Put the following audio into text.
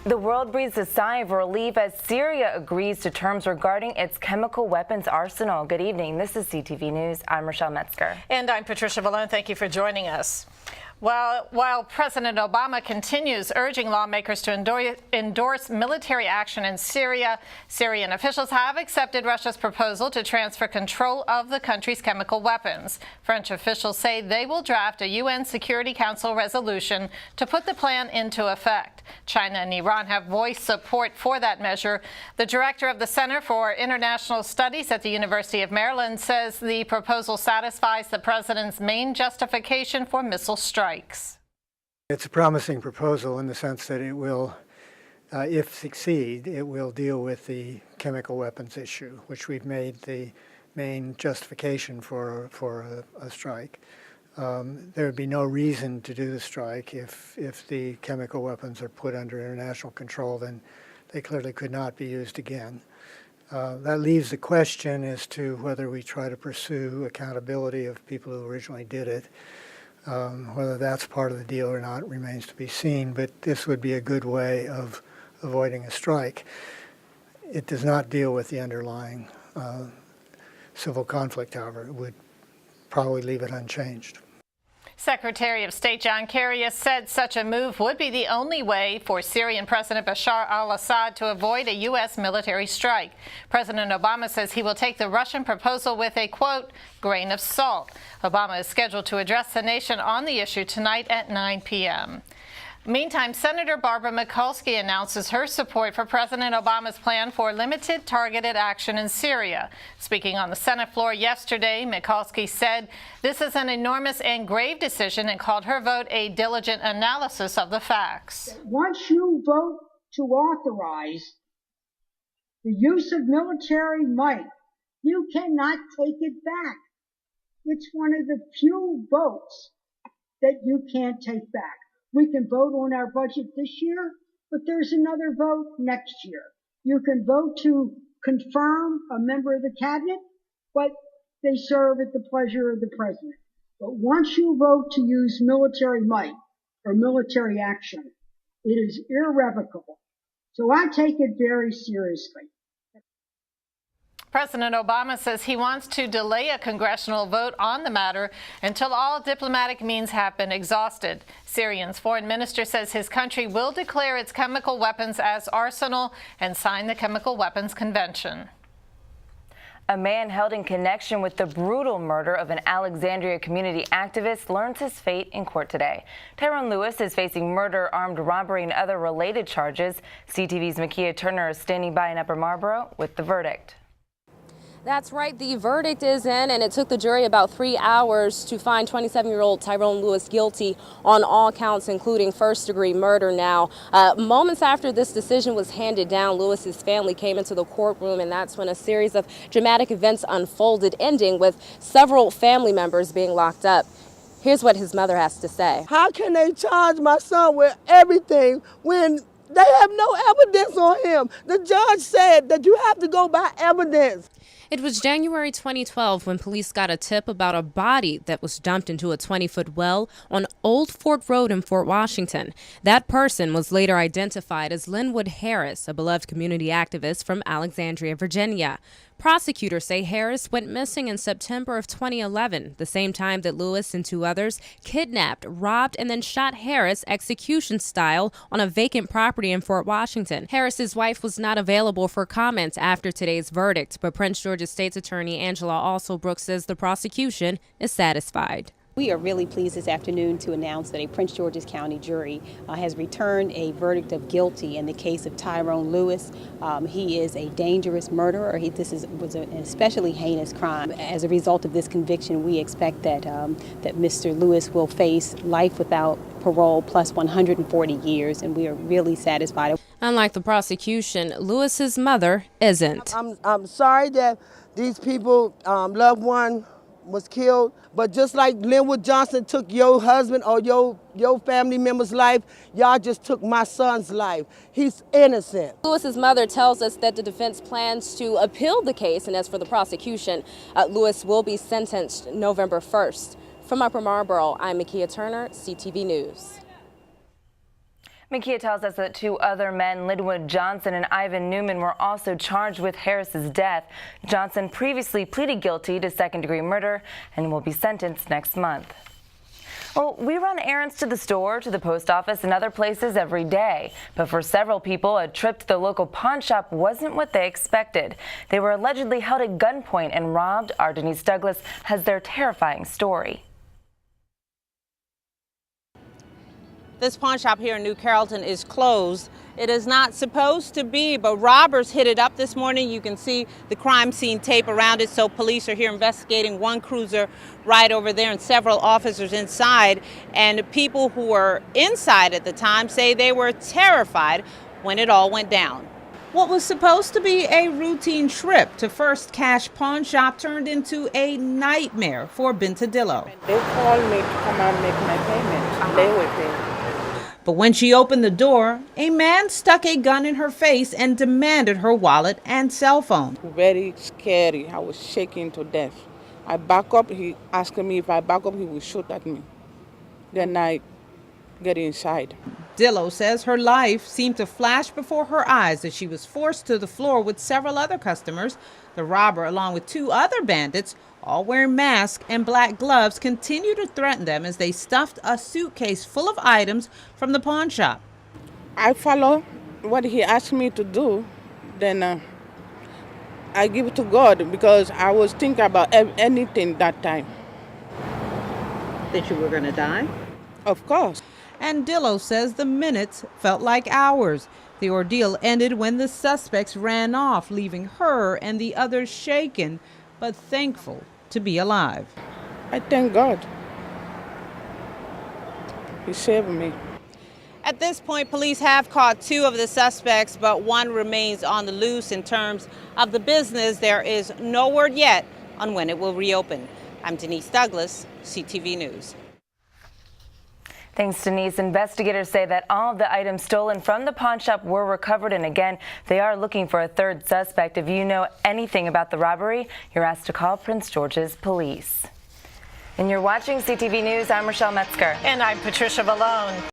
The world breathes a sigh of relief as Syria agrees to terms regarding its chemical weapons arsenal. Good evening. This is CTV News. I'm Rochelle Metzger. And I'm Patricia Valone. Thank you for joining us. While President Obama continues urging lawmakers to endorse military action in Syria, Syrian officials have accepted Russia's proposal to transfer control of the country's chemical weapons. French officials say they will draft a UN Security Council resolution to put the plan into effect. China and Iran have voiced support for that measure. The director of the Center for International Studies at the University of Maryland says the proposal satisfies the president's main justification for missile strikes. It's a promising proposal in the sense that it will, if succeed, it will deal with the chemical weapons issue, which we've made the main justification for a strike. There would be no reason to do the strike if the chemical weapons are put under international control, then they clearly could not be used again. That leaves the question as to whether we try to pursue accountability of people who originally did it. Whether that's part of the deal or not remains to be seen, but this would be a good way of avoiding a strike. It does not deal with the underlying civil conflict, however. It would probably leave it unchanged. Secretary of State John Kerry has said such a move would be the only way for Syrian President Bashar al-Assad to avoid a U.S. military strike. President Obama says he will take the Russian proposal with a, quote, grain of salt. Obama is scheduled to address the nation on the issue tonight at 9 p.m. Meantime, Senator Barbara Mikulski announces her support for President Obama's plan for limited targeted action in Syria. Speaking on the Senate floor yesterday, Mikulski said this is an enormous and grave decision and called her vote a diligent analysis of the facts. Once you vote to authorize the use of military might, you cannot take it back. It's one of the few votes that you can't take back. We can vote on our budget this year, but there's another vote next year. You can vote to confirm a member of the cabinet, but they serve at the pleasure of the president. But once you vote to use military might or military action, it is irrevocable. So I take it very seriously. President Obama says he wants to delay a congressional vote on the matter until all diplomatic means have been exhausted. Syrian's foreign minister says his country will declare its chemical weapons as arsenal and sign the Chemical Weapons Convention. A man held in connection with the brutal murder of an Alexandria community activist learns his fate in court today. Tyrone Lewis is facing murder, armed robbery, and other related charges. CTV's Makia Turner is standing by in Upper Marlboro with the verdict. That's right. The verdict is in, and it took the jury about 3 hours to find 27-year-old Tyrone Lewis guilty on all counts, including first-degree murder. Now, moments after this decision was handed down, Lewis's family came into the courtroom, and that's when a series of dramatic events unfolded, ending with several family members being locked up. Here's what his mother has to say. How can they charge my son with everything when they have no evidence on him? The judge said that you have to go by evidence. It was January 2012 when police got a tip about a body that was dumped into a 20-foot well on Old Fort Road in Fort Washington. That person was later identified as Linwood Harris, a beloved community activist from Alexandria, Virginia. Prosecutors say Harris went missing in September of 2011, the same time that Lewis and 2 others kidnapped, robbed, and then shot Harris execution style on a vacant property in Fort Washington. Harris's wife was not available for comments after today's verdict, but Prince George's State's Attorney Angela Alsobrooks says the prosecution is satisfied. We are really pleased this afternoon to announce that a Prince George's County jury has returned a verdict of guilty in the case of Tyrone Lewis. He is a dangerous murderer. This was an especially heinous crime. As a result of this conviction, we expect that Mr. Lewis will face life without parole plus 140 years, and we are really satisfied. Unlike the prosecution, Lewis's mother isn't. I'm sorry that these people, loved one was killed, but just like Linwood Johnson took your husband or your family member's life, y'all just took my son's life. He's innocent. Lewis's mother tells us that the defense plans to appeal the case, and as for the prosecution, Lewis will be sentenced November 1st. From Upper Marlboro, I'm Makia Turner, CTV News. Makia tells us that 2 other men, Linwood Johnson and Ivan Newman, were also charged with Harris's death. Johnson previously pleaded guilty to second-degree murder and will be sentenced next month. Well, we run errands to the store, to the post office, and other places every day. But for several people, a trip to the local pawn shop wasn't what they expected. They were allegedly held at gunpoint and robbed. Our Denise Douglas has their terrifying story. This pawn shop here in New Carrollton is closed. It is not supposed to be, but robbers hit it up this morning. You can see the crime scene tape around it, so police are here investigating. One cruiser right over there and several officers inside. And people who were inside at the time say they were terrified when it all went down. What was supposed to be a routine trip to First Cash Pawn Shop turned into a nightmare for Bintadillo. They called me to come and make my payment. They were paying. But when she opened the door, a man stuck a gun in her face and demanded her wallet and cell phone. Very scary. I was shaking to death. I back up. He asked me if I back up, he would shoot at me. Then I get inside. Dillo says her life seemed to flash before her eyes as she was forced to the floor with several other customers. The robber, along with 2 other bandits, all wearing masks and black gloves, continued to threaten them as they stuffed a suitcase full of items from the pawn shop. I follow what he asked me to do. Then I give it to God because I was thinking about anything that time. That you were going to die? Of course. And Dillo says the minutes felt like hours. The ordeal ended when the suspects ran off, leaving her and the others shaken, but thankful to be alive. I thank God. He saved me. At this point, police have caught 2 of the suspects, but 1 remains on the loose. In terms of the business, there is no word yet on when it will reopen. I'm Denise Douglas, CTV News. Thanks, Denise. Investigators say that all of the items stolen from the pawn shop were recovered, and again, they are looking for a 3rd suspect. If you know anything about the robbery, you're asked to call Prince George's police. And you're watching CTV News. I'm Rochelle Metzger. And I'm Patricia Vallone.